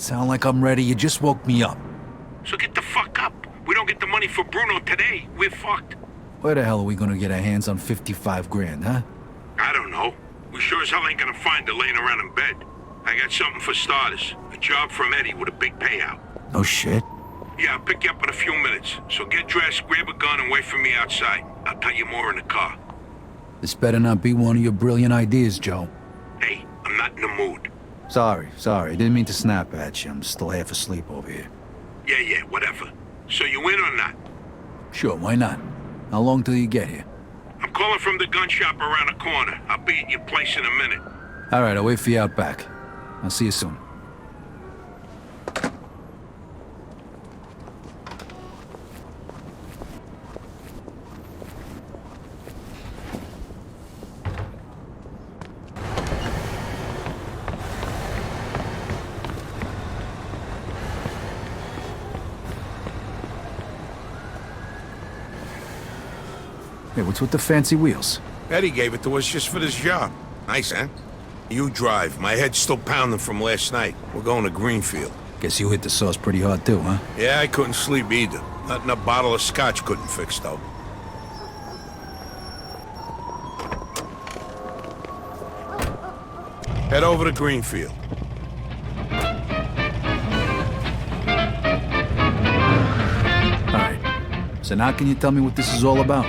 Sound like I'm ready? You just woke me up. So get the fuck up. We don't get the money for Bruno today, we're fucked. Where the hell are we gonna get our hands on 55 grand, huh? I don't know. We sure as hell ain't gonna find her laying around in bed. I got something for starters. A job from Eddie with a big payout. No shit. Yeah, I'll pick you up in a few minutes. So get dressed, grab a gun, and wait for me outside. I'll tell you more in the car. This better not be one of your brilliant ideas, Joe. Hey, I'm not in the mood. Sorry. Didn't mean to snap at you. I'm still half asleep over here. Yeah, whatever. So you in or not? Sure, why not? How long till you get here? I'm calling from the gun shop around the corner. I'll be at your place in a minute. All right, I'll wait for you out back. I'll see you soon. Hey, what's with the fancy wheels? Eddie gave it to us just for this job. Nice, huh? You drive. My head's still pounding from last night. We're going to Greenfield. Guess you hit the sauce pretty hard too, huh? Yeah, I couldn't sleep either. Nothing a bottle of scotch couldn't fix, though. Head over to Greenfield. All right. So now can you tell me what this is all about?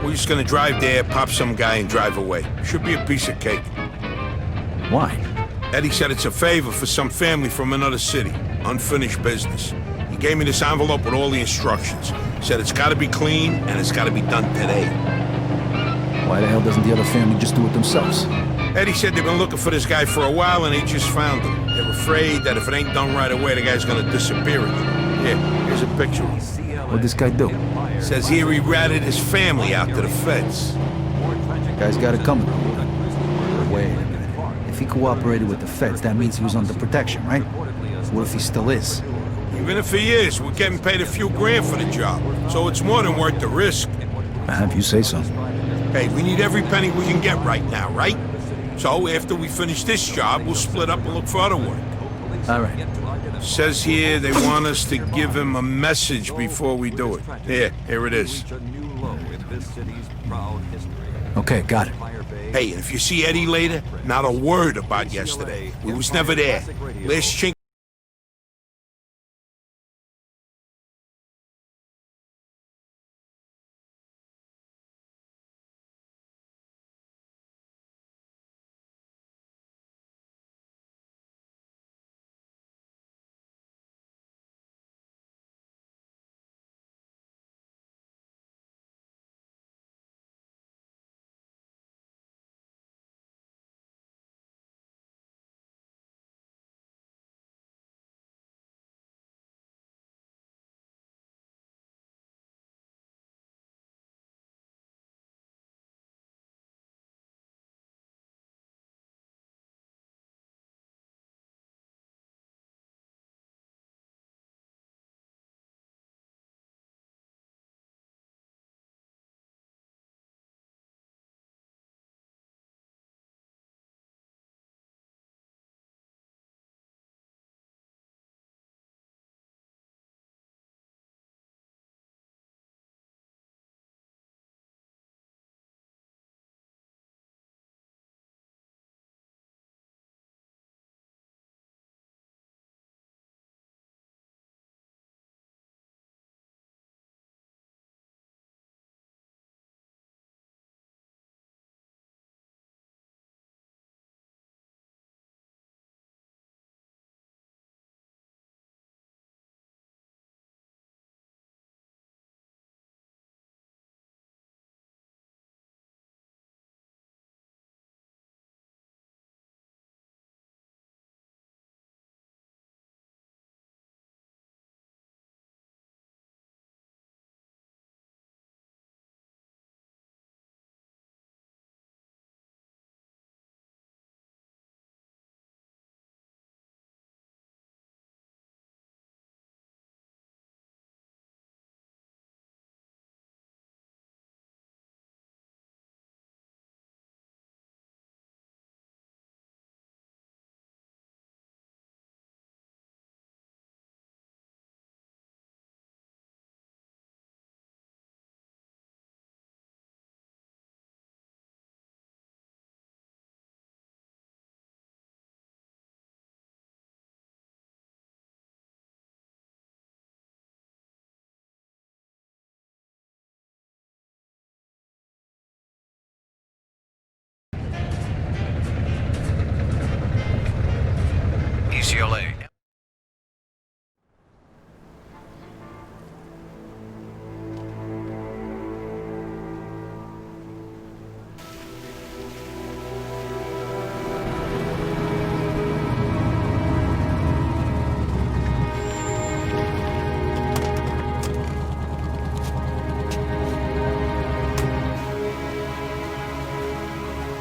We're just gonna drive there, pop some guy, and drive away. Should be a piece of cake. Why? Eddie said it's a favor for some family from another city. Unfinished business. He gave me this envelope with all the instructions. Said it's gotta be clean, and it's gotta be done today. Why the hell doesn't the other family just do it themselves? Eddie said they've been looking for this guy for a while, and they just found him. They're afraid that if it ain't done right away, the guy's gonna disappear again. Here, here's a picture. What'd this guy do? Says here he ratted his family out to the feds. Guy's got it coming. Wait a minute. If he cooperated with the feds, that means he was under protection, right? What if he still is? Even if he is, we're getting paid a few grand for the job, so it's more than worth the risk. Have you say so? Hey, we need every penny we can get right now, right? So after we finish this job, we'll split up and look for other work. All right. Says here they want us to give him a message before we do it. Here it is. Okay, got it. Hey, and if you see Eddie later, not a word about yesterday. We was never there. Last chink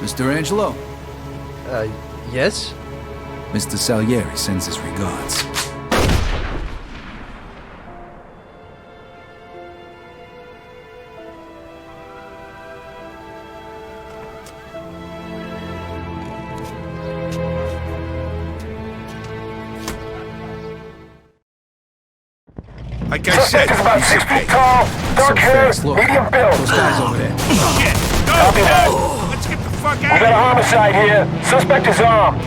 Mr. Angelo? Yes? Mr. Salieri sends his regards. Like I said, Suspect is about 6 feet tall, dark hair, Look, medium build. those guys over there. Shit! Go! Copy that. Let's get the fuck We out got a of homicide here. Suspect is armed.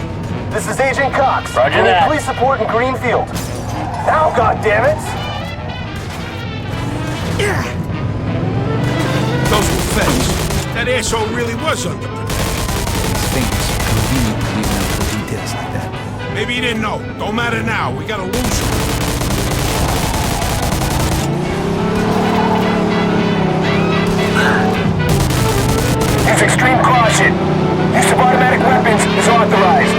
This is Agent Cox. Roger We need that. police support in Greenfield. Now, goddammit! here! Those were feds. That asshole really was under protection. His fingers are convenient leaving out the details like that. Maybe he didn't know. Don't matter now. We gotta lose him. Use extreme caution. Use of automatic weapons is authorized.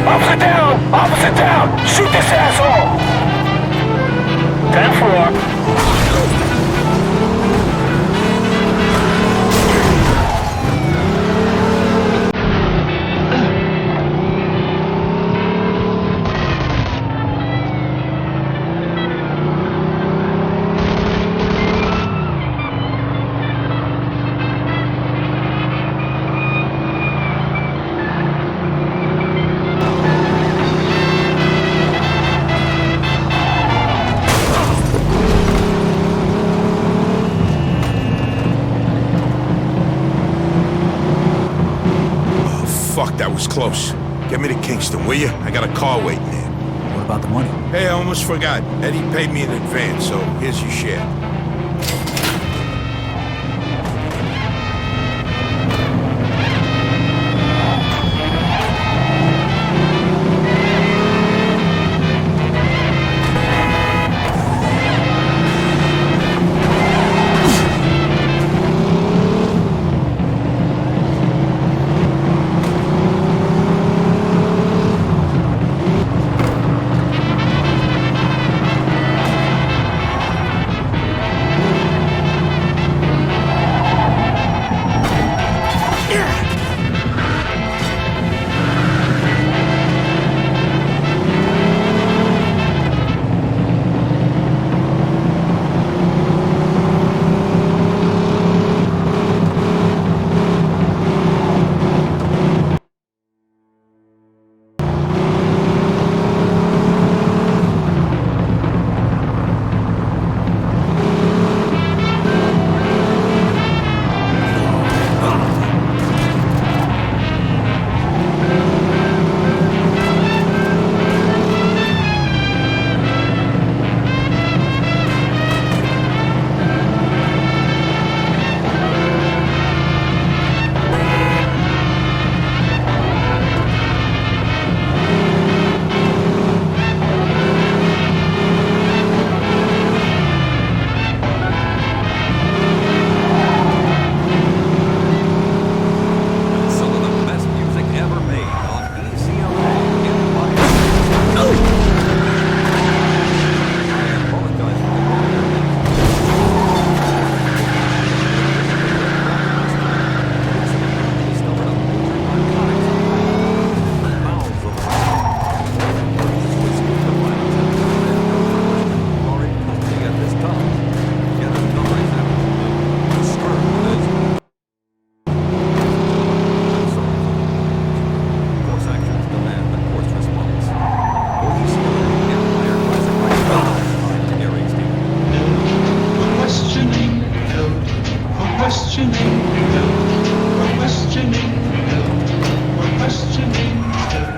Officer down! Officer down! Shoot this asshole! 10-4. Fuck, that was close. Get me to Kingston, will you? I got a car waiting there. What about the money? Hey, I almost forgot. Eddie paid me in advance, so here's your share.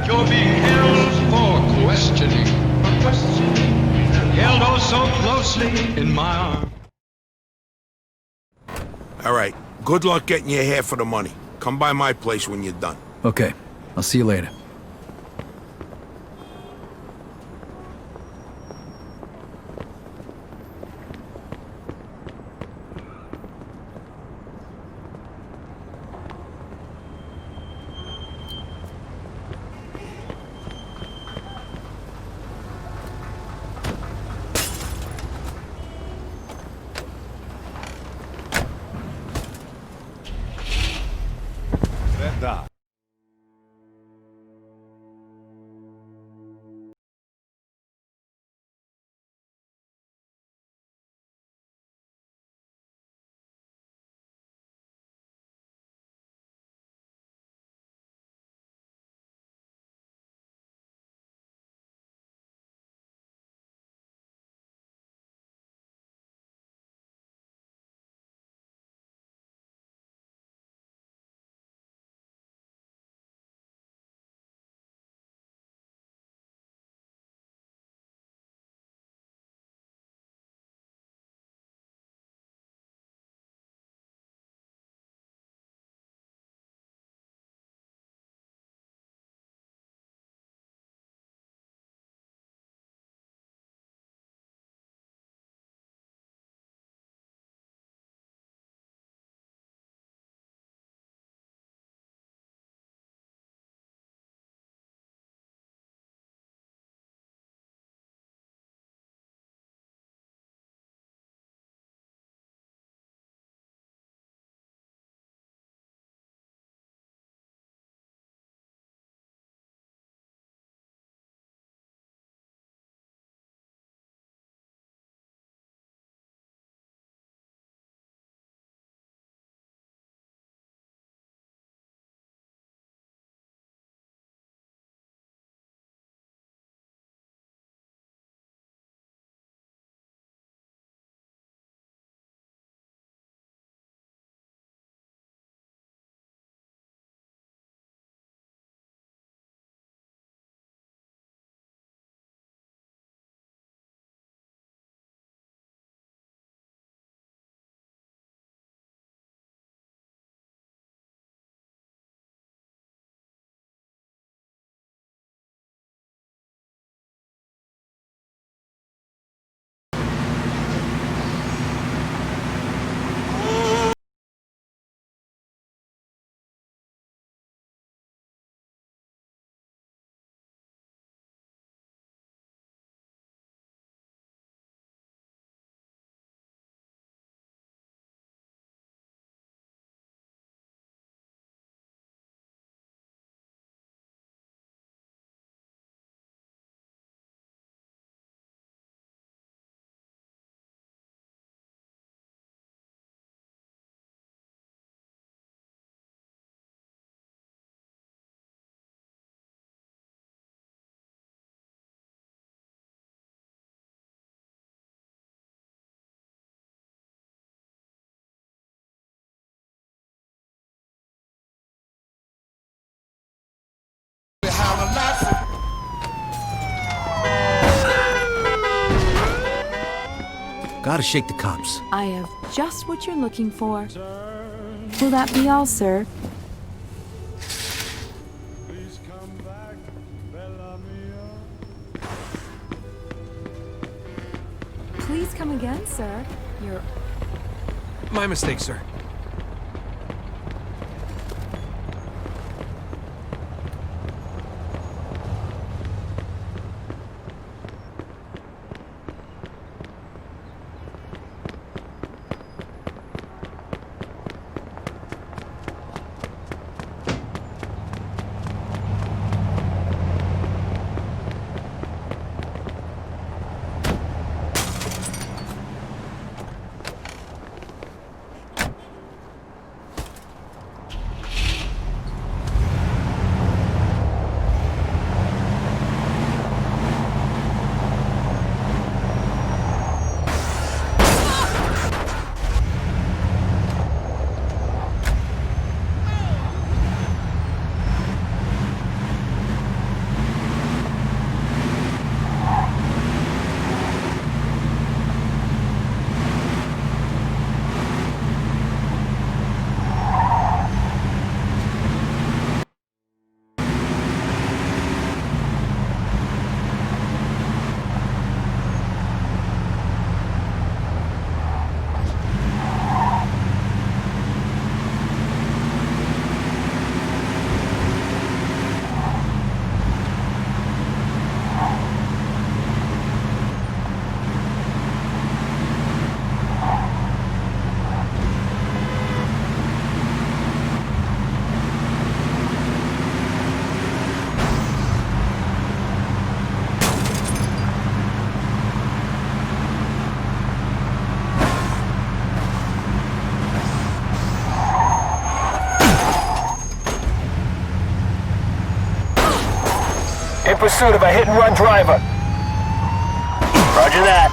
You're being held for questioning. Held oh so closely in my arms. All right. Good luck getting your half of the money. Come by my place when you're done. Okay, I'll see you later. Gotta shake the cops. I have just what you're looking for. Will that be all, sir? Please come again, sir. You're... My mistake, sir. In pursuit of a hit-and-run driver. Roger that.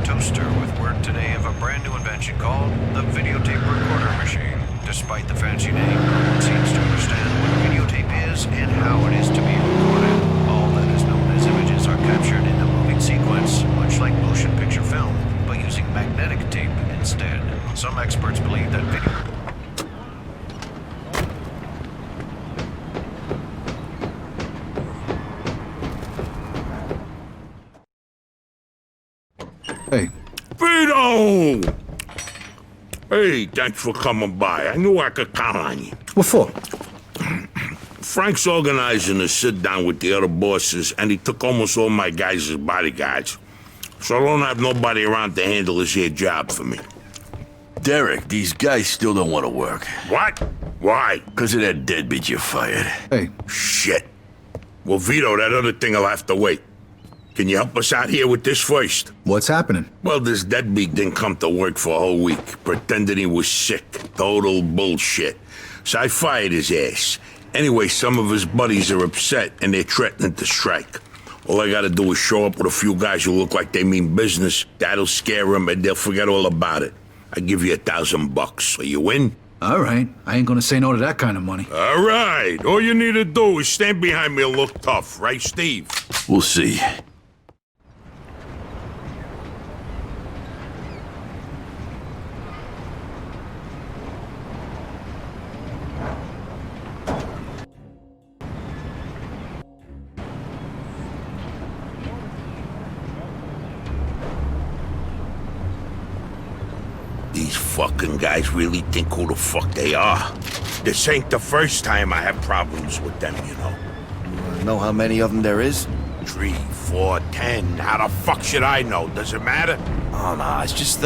Toaster with word today of a brand new invention called the videotape recorder machine. Despite the fancy name, no one seems to understand what a videotape is and how it is to be recorded. All that is known as images are captured in a moving sequence, much like motion picture film, but using magnetic tape instead. Some experts believe that video... Hey. Vito! Hey, thanks for coming by. I knew I could count on you. What for? Frank's organizing a sit-down with the other bosses, and he took almost all my guys as bodyguards. So I don't have nobody around to handle this here job for me. Derek, these guys still don't want to work. What? Why? Because of that deadbeat you fired. Hey, Shit. Well, Vito, that other thing will have to wait. Can you help us out here with this first? what's happening? Well, this deadbeat didn't come to work for a whole week, pretending he was sick. Total bullshit. So I fired his ass. Anyway, some of his buddies are upset, and they're threatening to strike. All I gotta do is show up with a few guys who look like they mean business. That'll scare them, and they'll forget all about it. I give you $1,000. So you in? All right, I ain't gonna say no to that kind of money. All right. All you need to do is stand behind me and look tough, right, Steve? We'll see. These fucking guys really think who the fuck they are. This ain't the first time I have problems with them, you know. Know how many of them there is? 3, 4, 10. How the fuck should I know? Does it matter? Oh, no, it's just,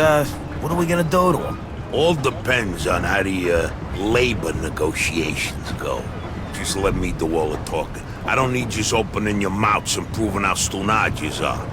what are we gonna do to them? All depends on how the, labor negotiations go. Just let me do all the talking. I don't need just opening your mouths and proving how stunad yous are.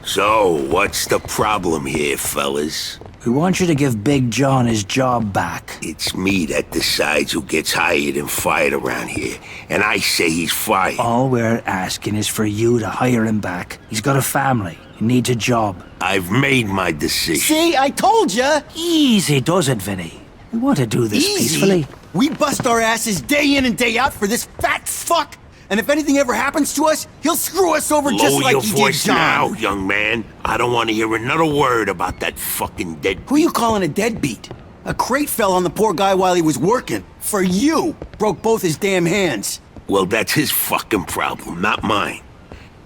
So, what's the problem here, fellas? We want you to give Big John his job back. It's me that decides who gets hired and fired around here, and I say he's fired. All we're asking is for you to hire him back. He's got a family. He needs a job. I've made my decision. See, I told ya! Easy does it, Vinny. We want to do this peacefully. We bust our asses day in and day out for this fat fuck! And if anything ever happens to us, he'll screw us over just Lower like your he voice did John. now, young man. I don't want to hear another word about that fucking dead. Who you calling a deadbeat? A crate fell on the poor guy while he was working. For you! Broke both his damn hands. Well, that's his fucking problem, not mine.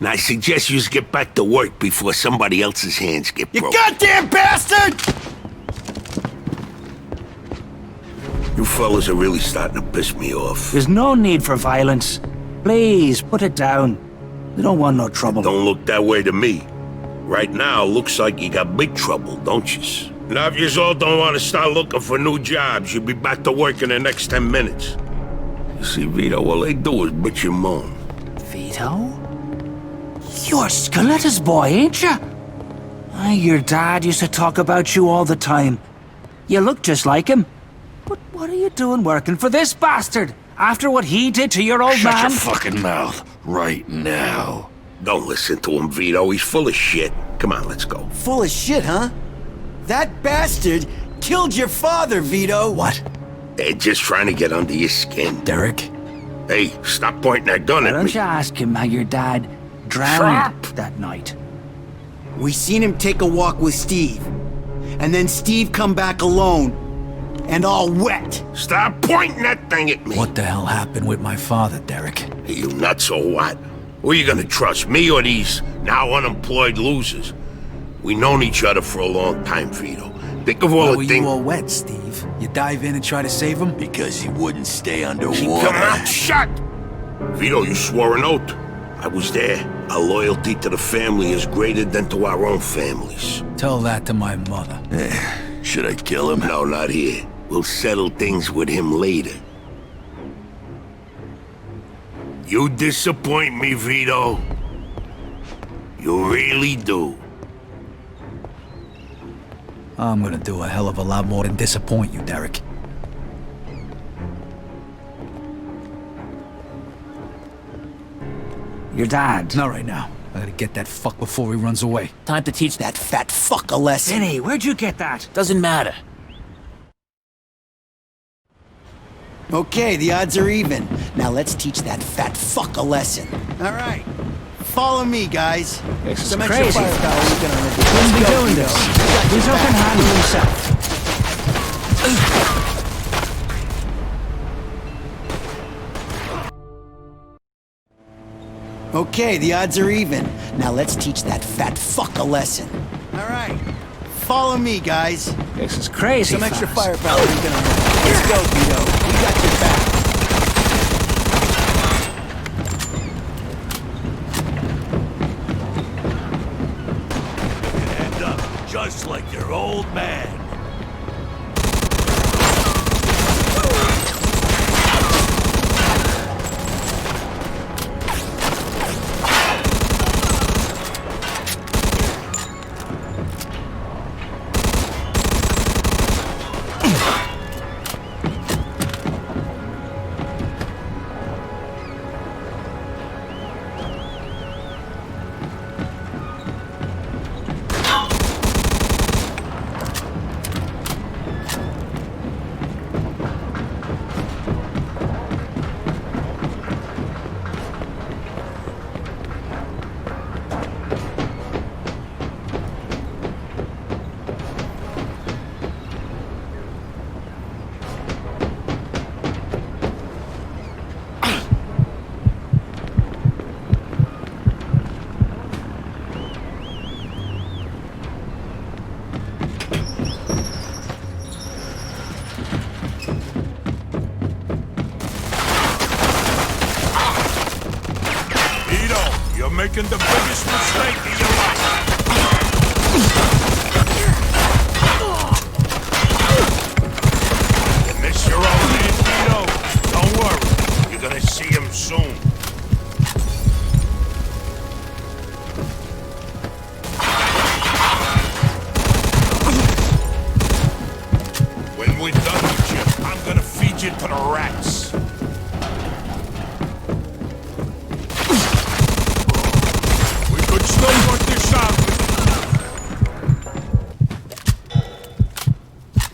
And I suggest you just get back to work before somebody else's hands get You broken. goddamn bastard! You fellas are really starting to piss me off. There's no need for violence. Please, put it down. We don't want no trouble. Don't look that way to me. Right now, looks like you got big trouble, don't you? Now, if you all don't want to start looking for new jobs, you'll be back to work in the next 10 minutes. You see, Vito, all they do is bitch and moan. Vito? You're Scoletta's boy, ain't you? Your dad used to talk about you all the time. You look just like him. But what are you doing working for this bastard? After what he did to your old man? Shut your fucking mouth right now. Don't listen to him, Vito. He's full of shit. Come on, let's go. Full of shit, huh? That bastard killed your father, Vito. What? They're just trying to get under your skin. Derek? Hey, stop pointing that gun Why at don't me. you ask him how your dad drowned that night? We seen him take a walk with Steve. And then Steve come back alone. And all wet. Stop pointing that thing at me. What the hell happened with my father, Derek? Are you nuts or what? Who are you gonna trust, me or these now unemployed losers? We known each other for a long time, Vito. Think of all Why the were things. you all wet, Steve? You dive in and try to save him? Because he wouldn't stay Keep underwater. your mouth shut! Vito, you swore an oath. I was there. Our loyalty to the family is greater than to our own families. Tell that to my mother. Should I kill him? No, not here. We'll settle things with him later. You disappoint me, Vito. You really do. I'm gonna do a hell of a lot more than disappoint you, Derek. Your dad. Not right now. I gotta get that fuck before he runs away. Time to teach that fat fuck a lesson. Vinny, where'd you get that? Doesn't matter. Okay, the odds are even. Now let's teach that fat fuck a lesson. All right. Follow me, guys. This is Some extra crazy. firepower we can earn. Shouldn't be Let's go, doing Vito. this. You got He's your up and back. handle himself. Okay, the odds are even. Now let's teach that fat fuck a lesson. All right. Follow me, guys. This is crazy. Some extra fast. firepower we can earn. Let's go, Vito. We got your back. You end up just like your old man. You're making the biggest mistake of your life. You miss your old man, Vito? Don't worry. You're gonna see him soon. When we're done with you, I'm gonna feed you to the rats.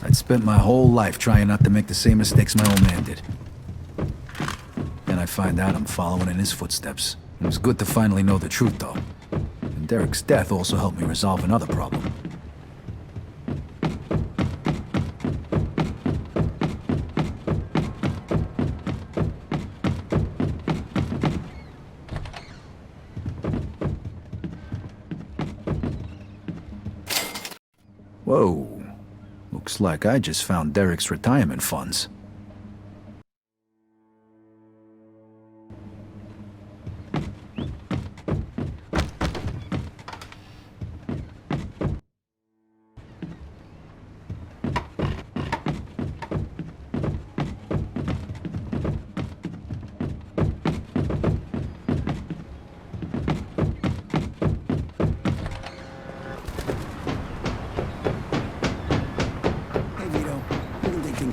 I'd spent my whole life trying not to make the same mistakes my old man did. Then I find out I'm following in his footsteps. It was good to finally know the truth, though. And Derek's death also helped me resolve another problem. Whoa. Looks like I just found Derek's retirement funds.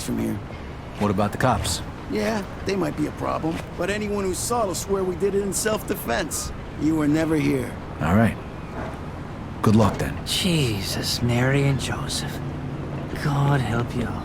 From here. What about the cops? Yeah, they might be a problem, but anyone who saw it will swear we did it in self-defense. You were never here. All right. Good luck, then. Jesus, Mary and Joseph. God help you all.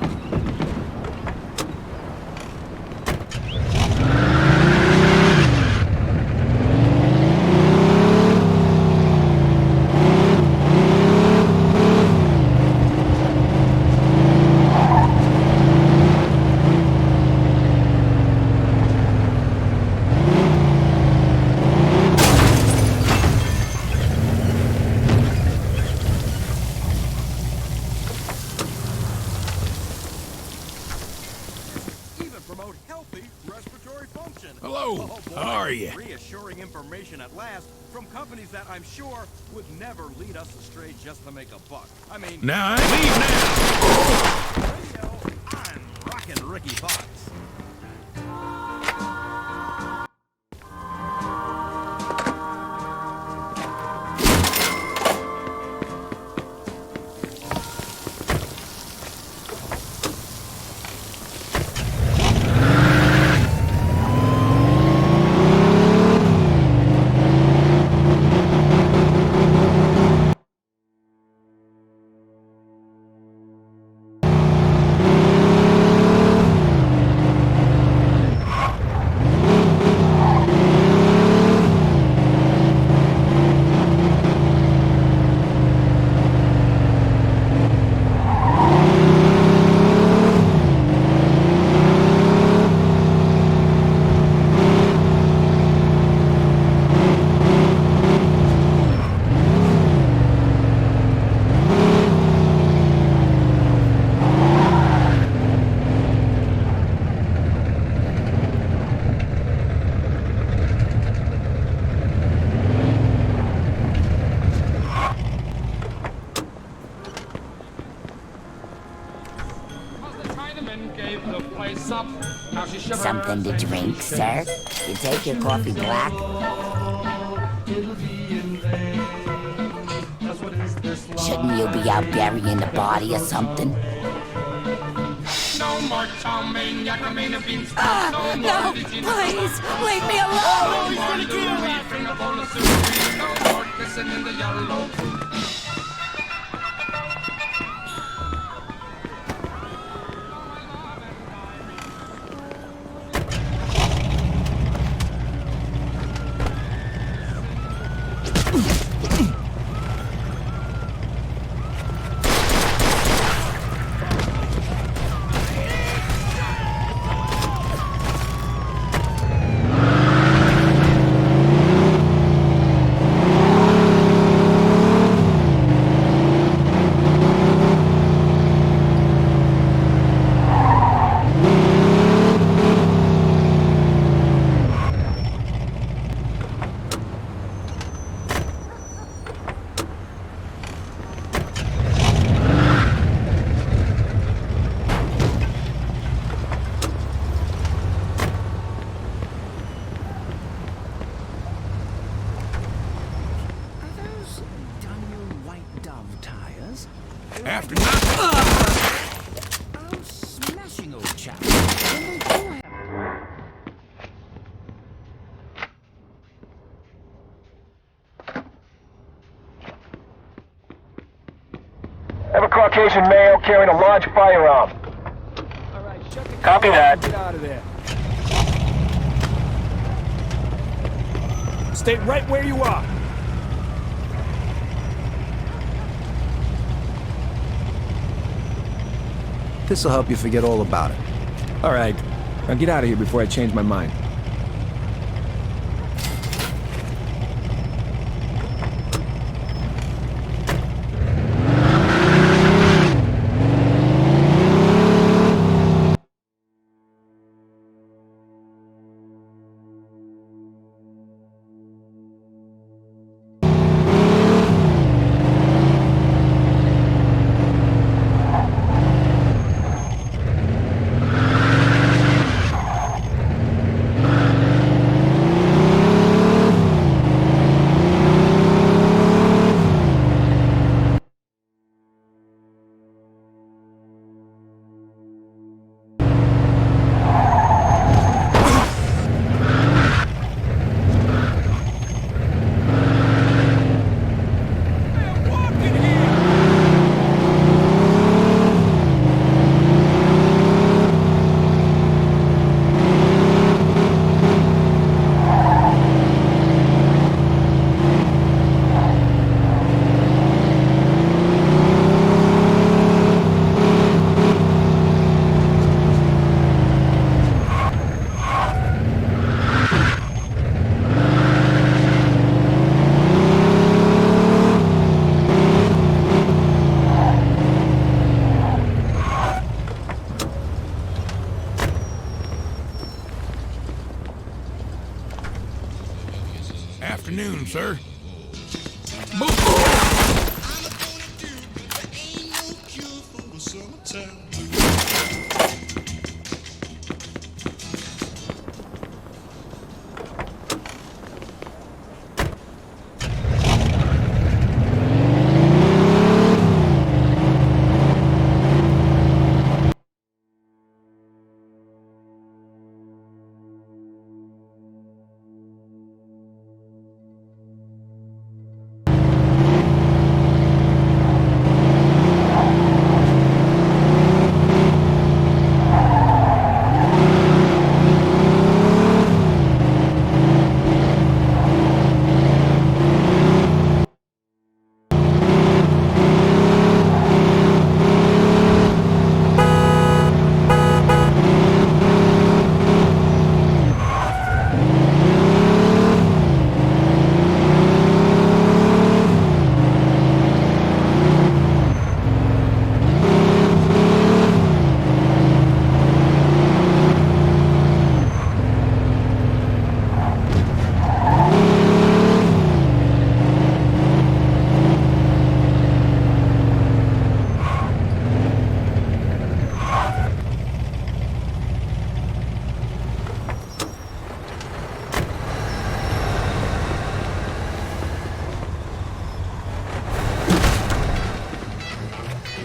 Hello, how are you? Reassuring information at last from companies that I'm sure would never lead us astray just to make a buck. I mean... Now, I leave now! Radio, I'm rockin' Ricky Fox. Something to drink, sir? You take your coffee black? Shouldn't you be out burying the body or something? No more chow mein, yakka mein, and beans. No, please, leave me alone! No more kissing in the yellow. After nothing. Oh, smashing old chap. Have a Caucasian male carrying a large firearm. Copy that. Get out of there. Stay right where you are. This'll help you forget all about it. All right. Now get out of here before I change my mind. Afternoon, sir.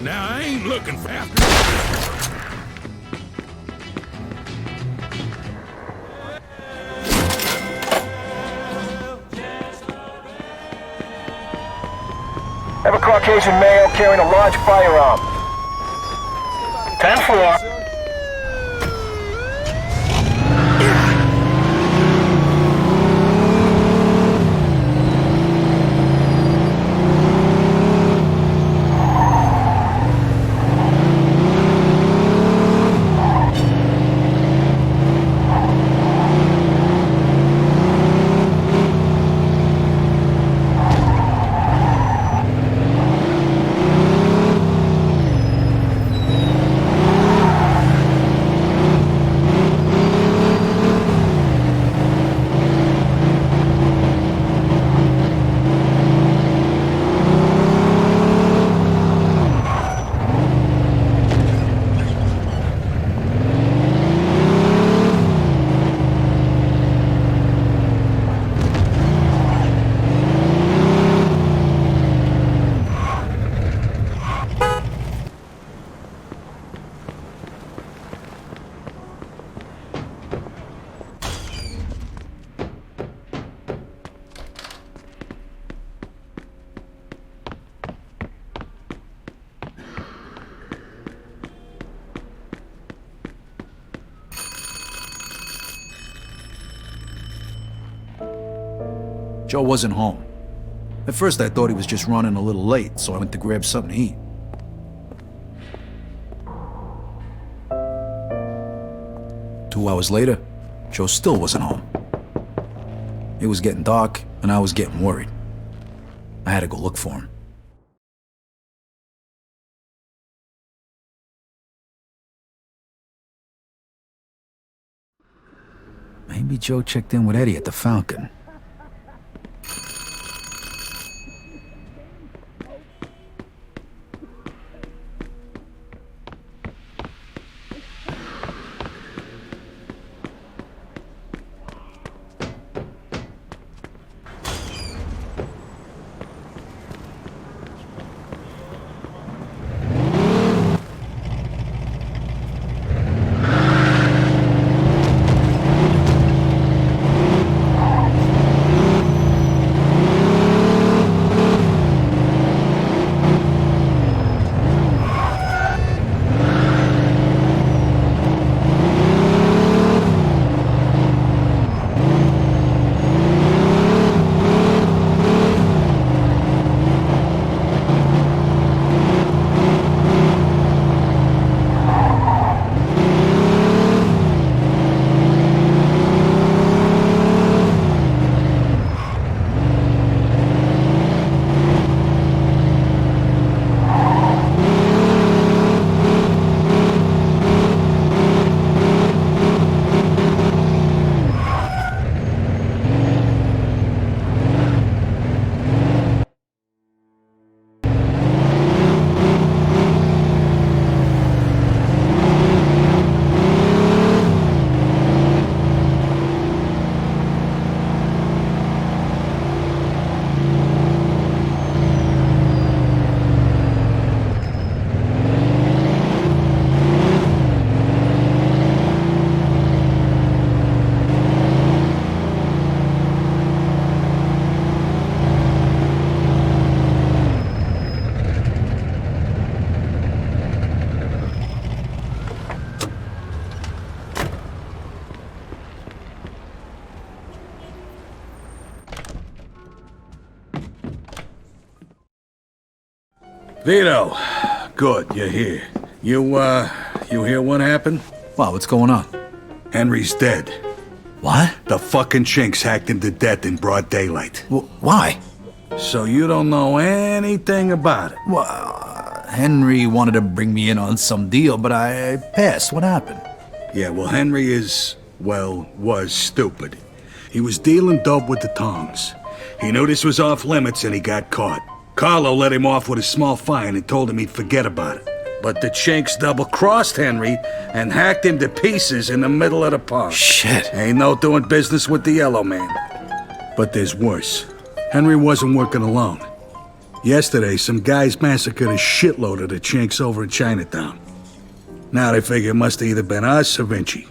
Now, I ain't looking for afternoon. Have a Caucasian male carrying a large firearm. 10th floor. Joe wasn't home. At first I thought he was just running a little late, so I went to grab something to eat. Two hours later, Joe still wasn't home. It was getting dark, and I was getting worried. I had to go look for him. Maybe Joe checked in with Eddie at the Falcon. Vito, good, you're here. You hear what happened? Wow, what's going on? Henry's dead. What? The fucking chinks hacked him to death in broad daylight. Why? So you don't know anything about it? Well, Henry wanted to bring me in on some deal, but I passed. What happened? Yeah, well, Henry was stupid. He was dealing dope with the tongs. He knew this was off limits and he got caught. Carlo let him off with a small fine and told him he'd forget about it. But the chinks double-crossed Henry and hacked him to pieces in the middle of the park. Shit. Ain't no doing business with the yellow man. But there's worse. Henry wasn't working alone. Yesterday, some guys massacred a shitload of the chinks over in Chinatown. Now they figure it must have either been us or Vinci.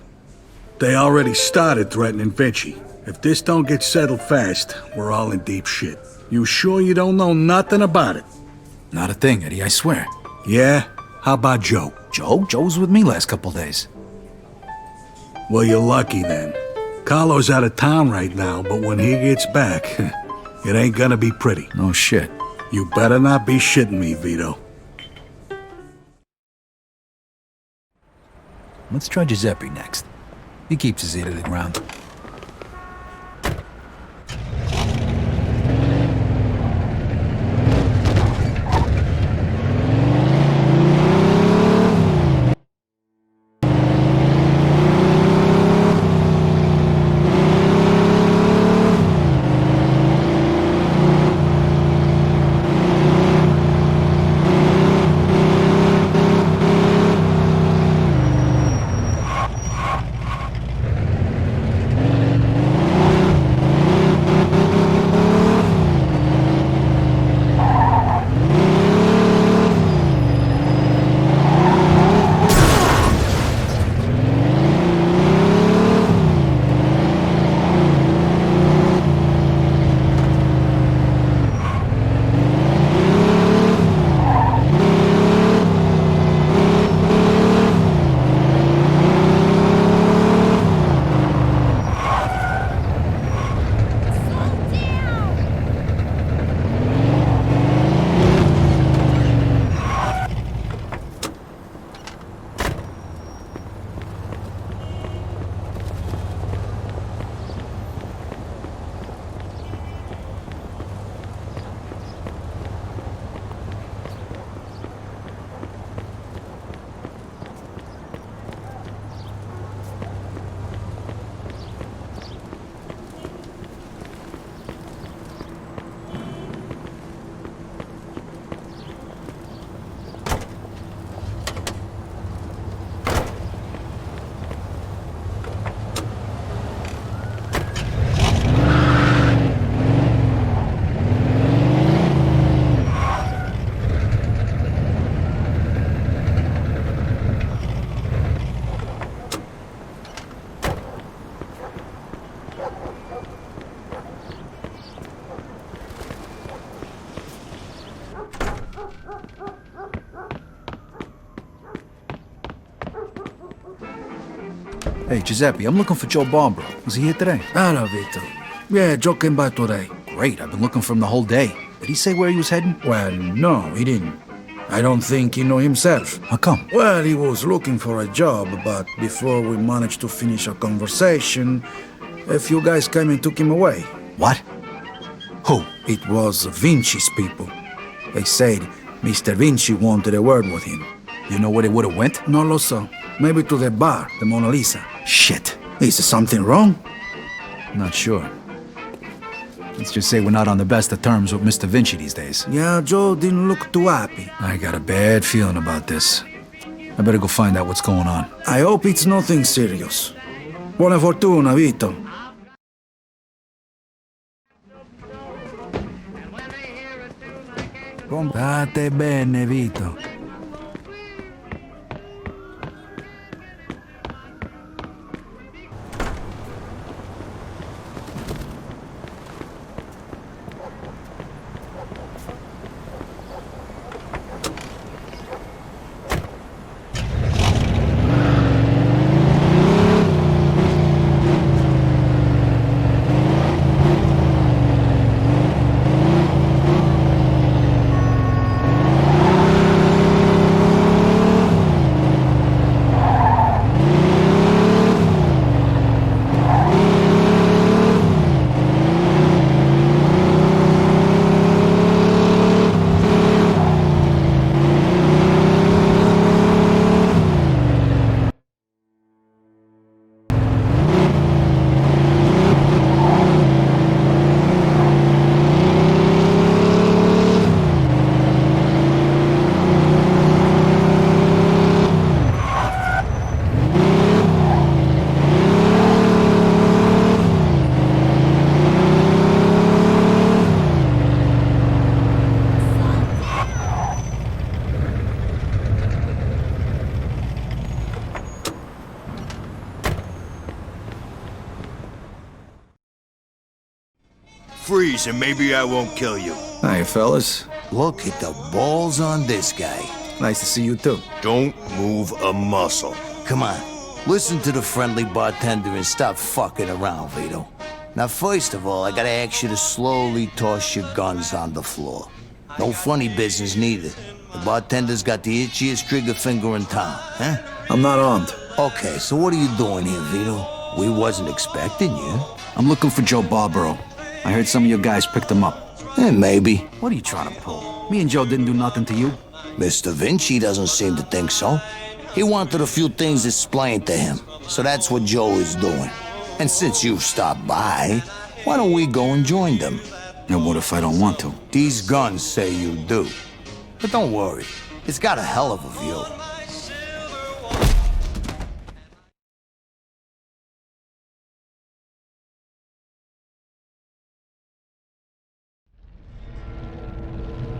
They already started threatening Vinci. If this don't get settled fast, we're all in deep shit. You sure you don't know nothing about it? Not a thing, Eddie, I swear. Yeah? How about Joe? Joe? Joe was with me last couple days. Well, you're lucky then. Carlo's out of town right now, but when he gets back, it ain't gonna be pretty. No shit. You better not be shitting me, Vito. Let's try Giuseppe next. He keeps his ear to the ground. Hey, Giuseppe, I'm looking for Joe Barbaro. Was he here today? Hello, Vito. Yeah, Joe came by today. Great, I've been looking for him the whole day. Did he say where he was heading? Well, no, he didn't. I don't think he knew himself. How come? Well, he was looking for a job, but before we managed to finish our conversation, a few guys came and took him away. What? Who? It was Vinci's people. They said Mr. Vinci wanted a word with him. You know where they would've went? No lo so. Maybe to the bar, the Mona Lisa. Shit. Is something wrong? Not sure. Let's just say we're not on the best of terms with Mr. Vinci these days. Yeah, Joe didn't look too happy. I got a bad feeling about this. I better go find out what's going on. I hope it's nothing serious. Buona fortuna, Vito. State bene, Vito. freeze and maybe I won't kill you. Hi, fellas. Look at the balls on this guy. Nice to see you, too. Don't move a muscle. Come on, listen to the friendly bartender and stop fucking around, Vito. Now, first of all, I gotta ask you to slowly toss your guns on the floor. No funny business, neither. The bartender's got the itchiest trigger finger in town, huh? I'm not armed. Okay, so what are you doing here, Vito? We wasn't expecting you. I'm looking for Joe Barbaro. I heard some of your guys picked him up. Maybe. What are you trying to pull? Me and Joe didn't do nothing to you. Mr. Vinci doesn't seem to think so. He wanted a few things explained to him, so that's what Joe is doing. And since you stopped by, why don't we go and join them? And what if I don't want to? These guns say you do. But don't worry, it's got a hell of a view.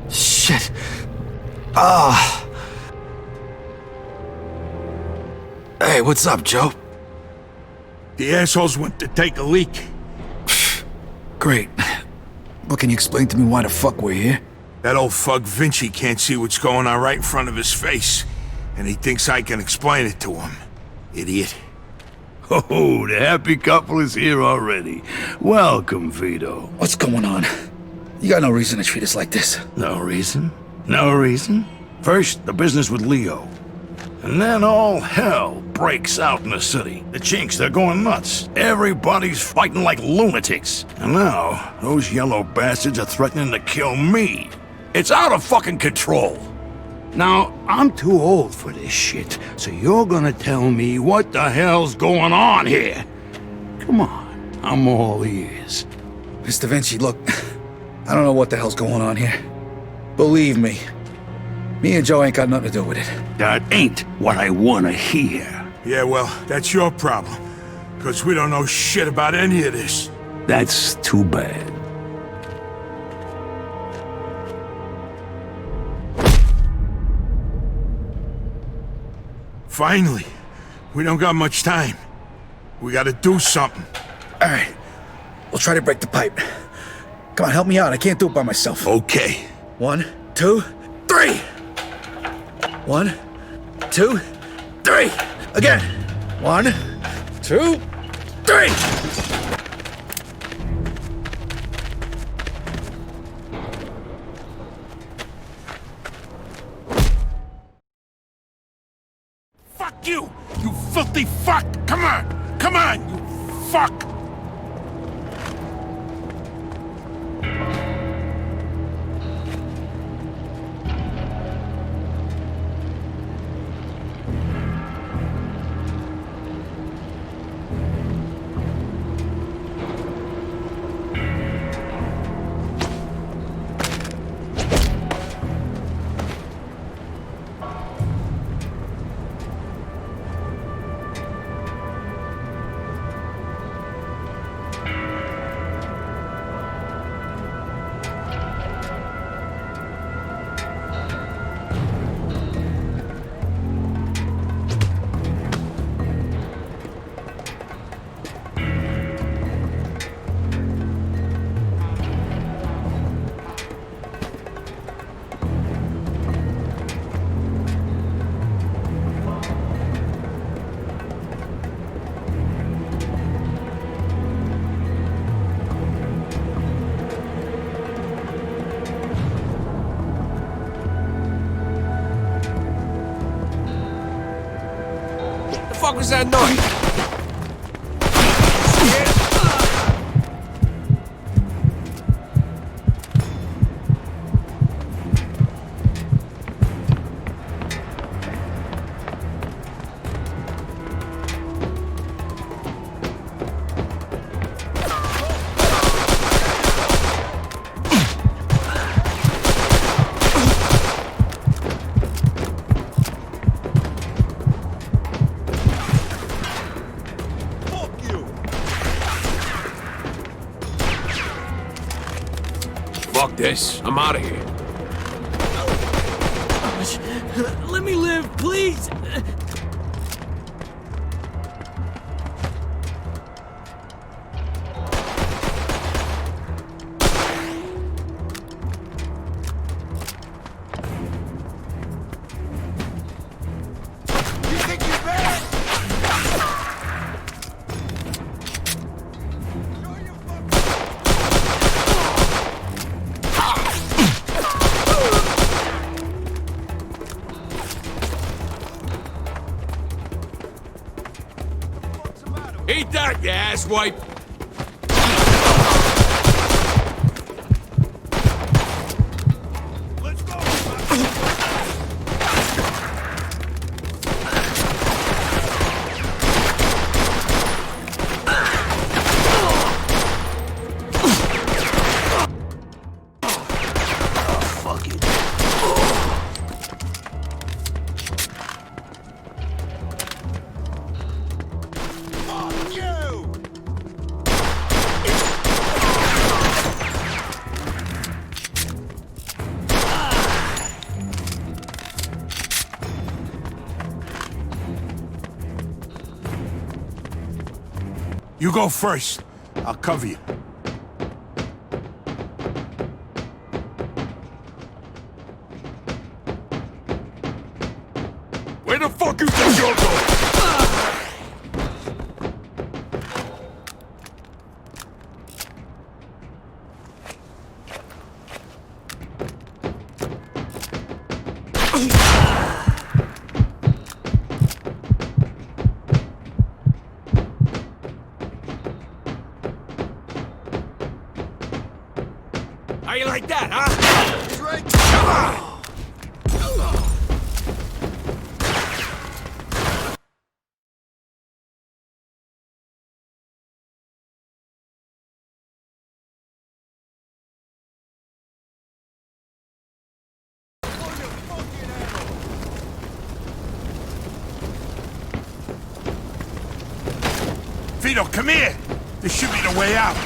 Shit. Ah. Hey, what's up, Joe? The assholes went to take a leak. Great. But can you explain to me why the fuck we're here? That old fuck Vinci can't see what's going on right in front of his face. And he thinks I can explain it to him. Idiot. Oh, the happy couple is here already. Welcome, Vito. What's going on? You got no reason to treat us like this. No reason? No reason? First, the business with Leo. And then all hell breaks out in the city. The Chinks, they're going nuts. Everybody's fighting like lunatics. And now, those yellow bastards are threatening to kill me. It's out of fucking control. Now, I'm too old for this shit, so you're gonna tell me what the hell's going on here. Come on, I'm all ears. Mr. Vinci, look, I don't know what the hell's going on here. Believe me, me and Joe ain't got nothing to do with it. That ain't what I wanna hear. Yeah, well, that's your problem. Because we don't know shit about any of this. That's too bad. Finally. We don't got much time. We gotta do something. All right. We'll try to break the pipe. Come on, help me out. I can't do it by myself. Okay. 1, 2, 3! 1, 2, 3! Again! 1, 2, 3! Fuck you! You filthy fuck! Come on! Come on, you fuck! What was that noise? Fuck this. I'm out of here. Let me live, please! Eat that, you asswipe! You go first. I'll cover you. Where the fuck you think you're going? How you like that, huh? He's right. Come on! Vito, come here! This should be the way out.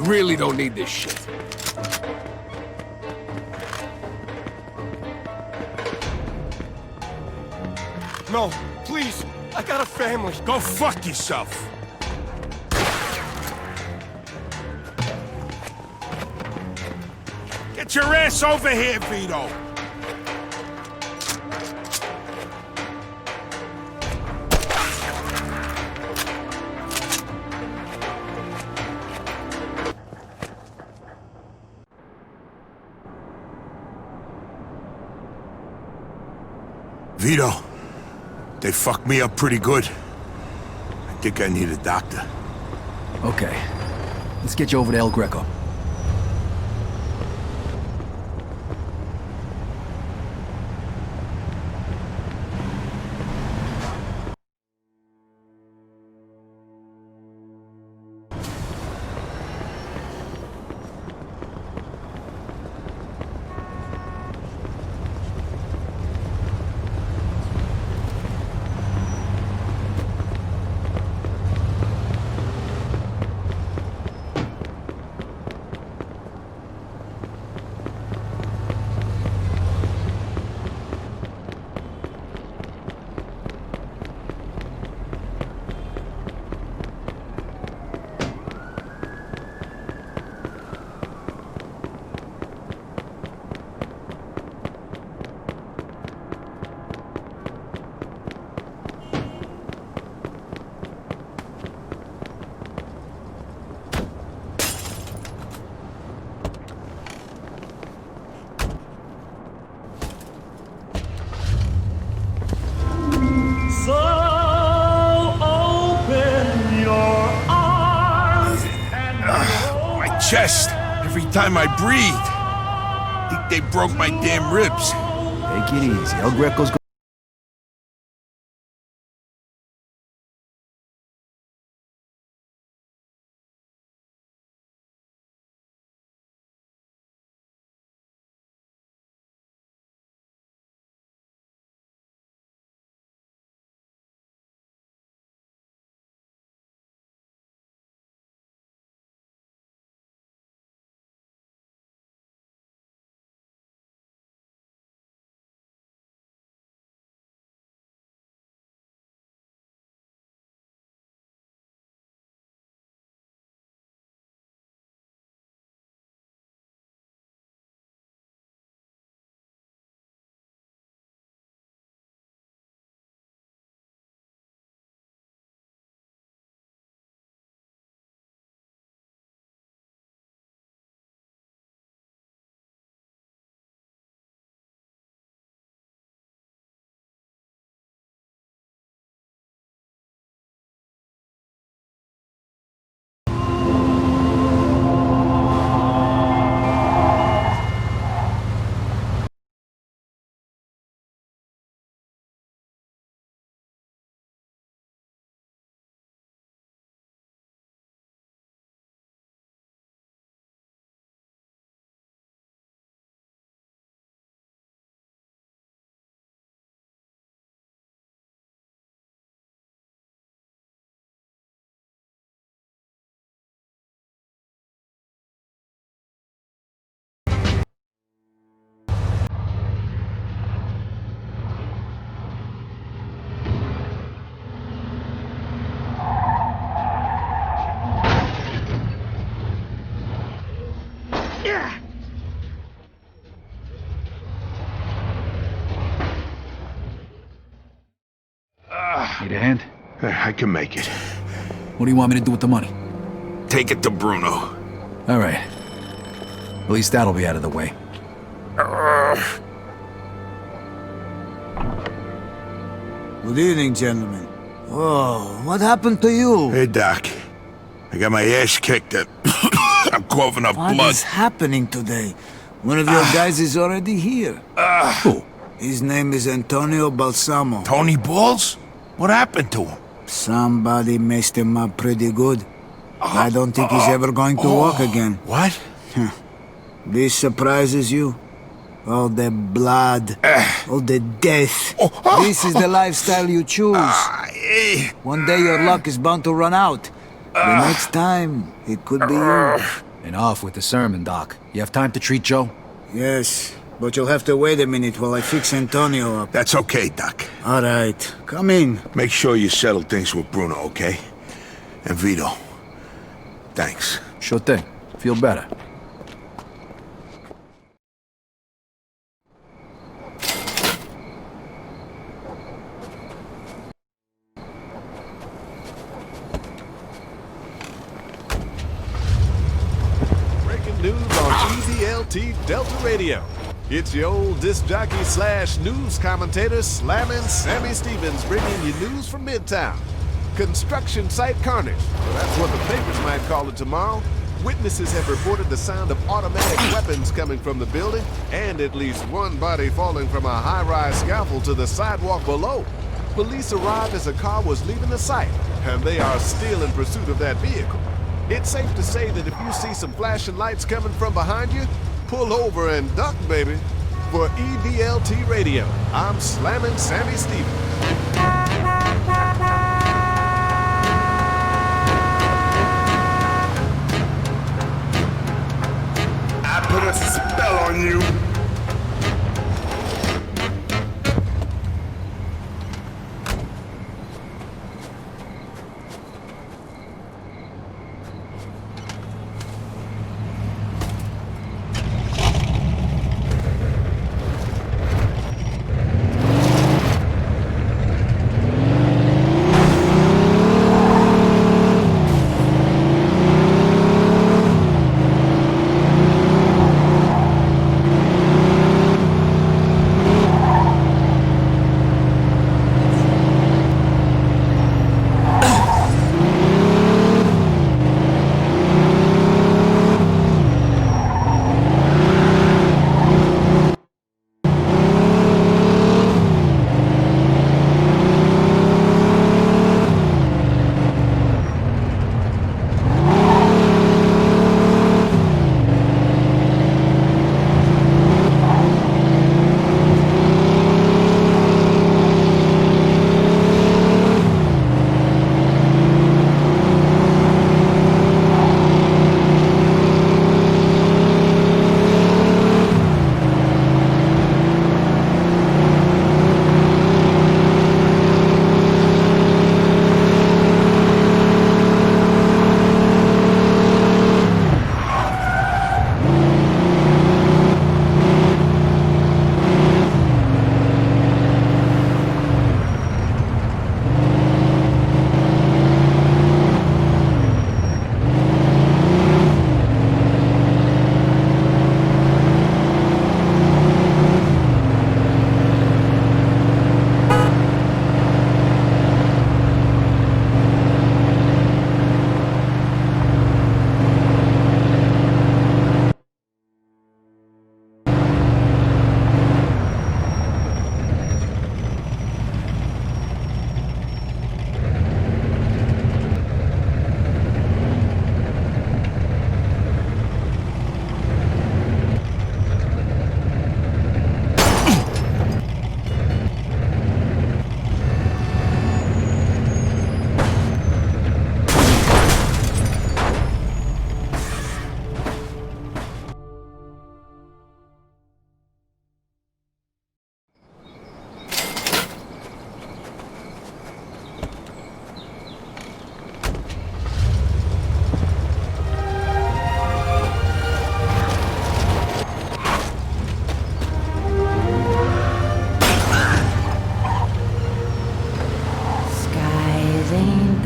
really don't need this shit. No, please. I got a family. Go fuck yourself. Get your ass over here, Vito. Vito, they fucked me up pretty good. I think I need a doctor. Okay. Let's get you over to El Greco. Chest. Every time I breathe. I think they broke my damn ribs. Take it easy. El Greco's Need a hand? I can make it. What do you want me to do with the money? Take it to Bruno. All right. At least that'll be out of the way. Good evening, gentlemen. Oh, what happened to you? Hey, Doc. I got my ass kicked. I'm coughing up blood. What is happening today? One of your guys is already here. Who? His name is Antonio Balsamo. Tony Balls? What happened to him? Somebody messed him up pretty good. I don't think he's ever going to walk again. What? This surprises you? All the blood, all the death. This is the lifestyle you choose. One day your luck is bound to run out. The next time, it could be you. And off with the sermon, Doc. You have time to treat Joe? Yes, but you'll have to wait a minute while I fix Antonio up. That's okay, Doc. All right, come in. Make sure you settle things with Bruno, okay? And Vito. Thanks. Sure thing. Feel better. Breaking news on EDLT Delta Radio. It's your old disc jockey / news commentator slamming Sammy Stevens bringing you news from Midtown. Construction site carnage. Well, that's what the papers might call it tomorrow. Witnesses have reported the sound of automatic weapons coming from the building and at least one body falling from a high-rise scaffold to the sidewalk below. Police arrived as a car was leaving the site, and they are still in pursuit of that vehicle. It's safe to say that if you see some flashing lights coming from behind you, pull over and duck, baby. For EDLT Radio, I'm slamming Sammy Stevens. I put a spell on you.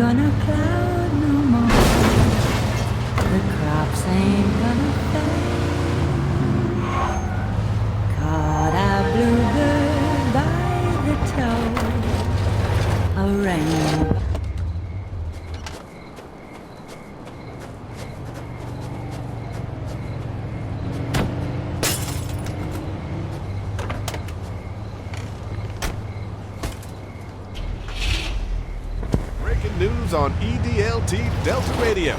gonna cloud no more. The crops ain't gonna fade. Caught a bluebird by the toe. A rainbow. News on EDLT Delta Radio.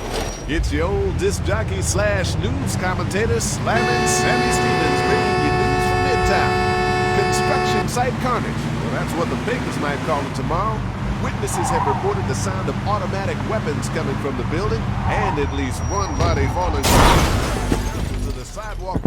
It's the old disc jockey slash news commentator slamming Sammy Stevens bringing you news from Midtown. Construction site carnage. Well, that's what the papers might call it tomorrow. Witnesses have reported the sound of automatic weapons coming from the building, and at least one body falling to the sidewalk.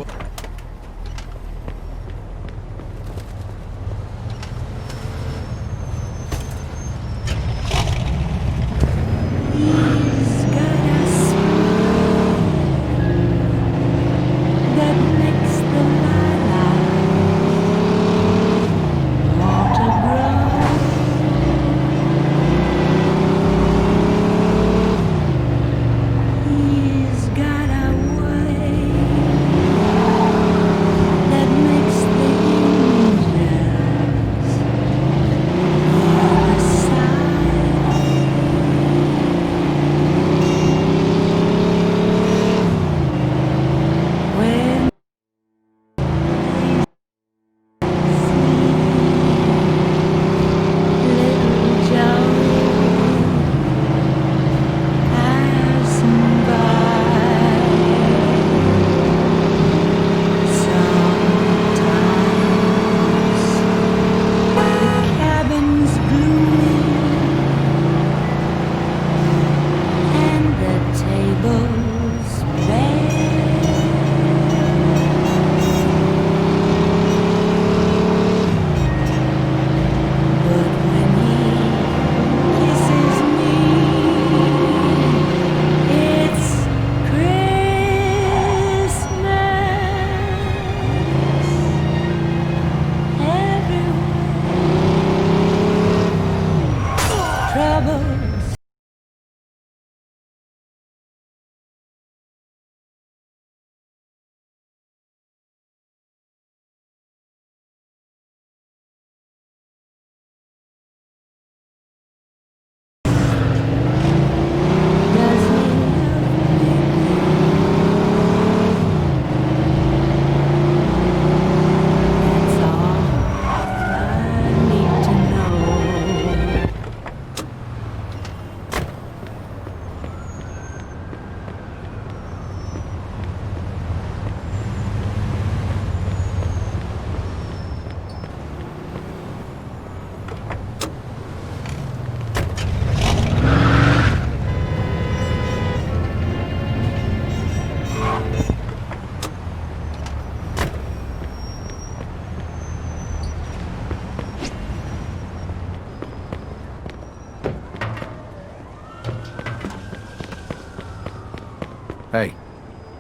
Hey,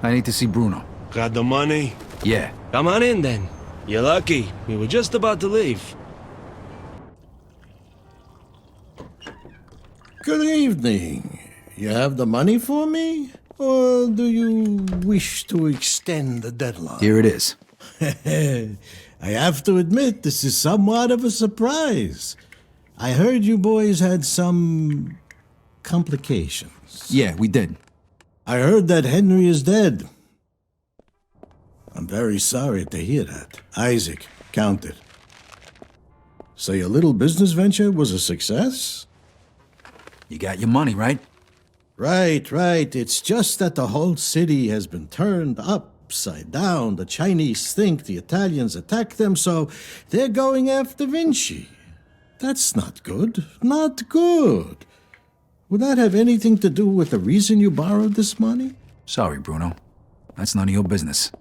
I need to see Bruno. Got the money? Yeah. Come on in then. You're lucky. We were just about to leave. Good evening. You have the money for me? Or do you wish to extend the deadline? Here it is. I have to admit, this is somewhat of a surprise. I heard you boys had some complications. Yeah, we did. I heard that Henry is dead. I'm very sorry to hear that. Isaac, count it. So your little business venture was a success? You got your money, right? Right. It's just that the whole city has been turned upside down. The Chinese think the Italians attacked them, so they're going after Vinci. That's not good. Not good. Would that have anything to do with the reason you borrowed this money? Sorry, Bruno. That's none of your business.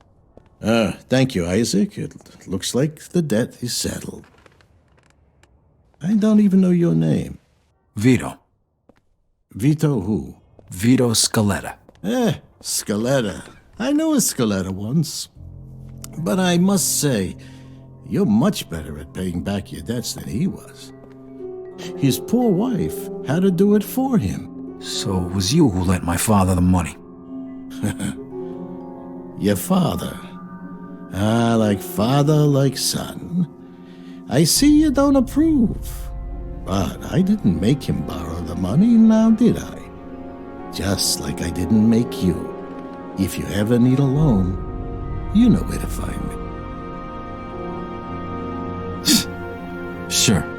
Thank you, Isaac. It looks like the debt is settled. I don't even know your name. Vito. Vito who? Vito Scaletta. Scaletta. I knew a Scaletta once. But I must say, you're much better at paying back your debts than he was. His poor wife had to do it for him. So it was you who lent my father the money? Your father? Like father, like son. I see you don't approve. But I didn't make him borrow the money, now did I? Just like I didn't make you. If you ever need a loan, you know where to find me. Sure.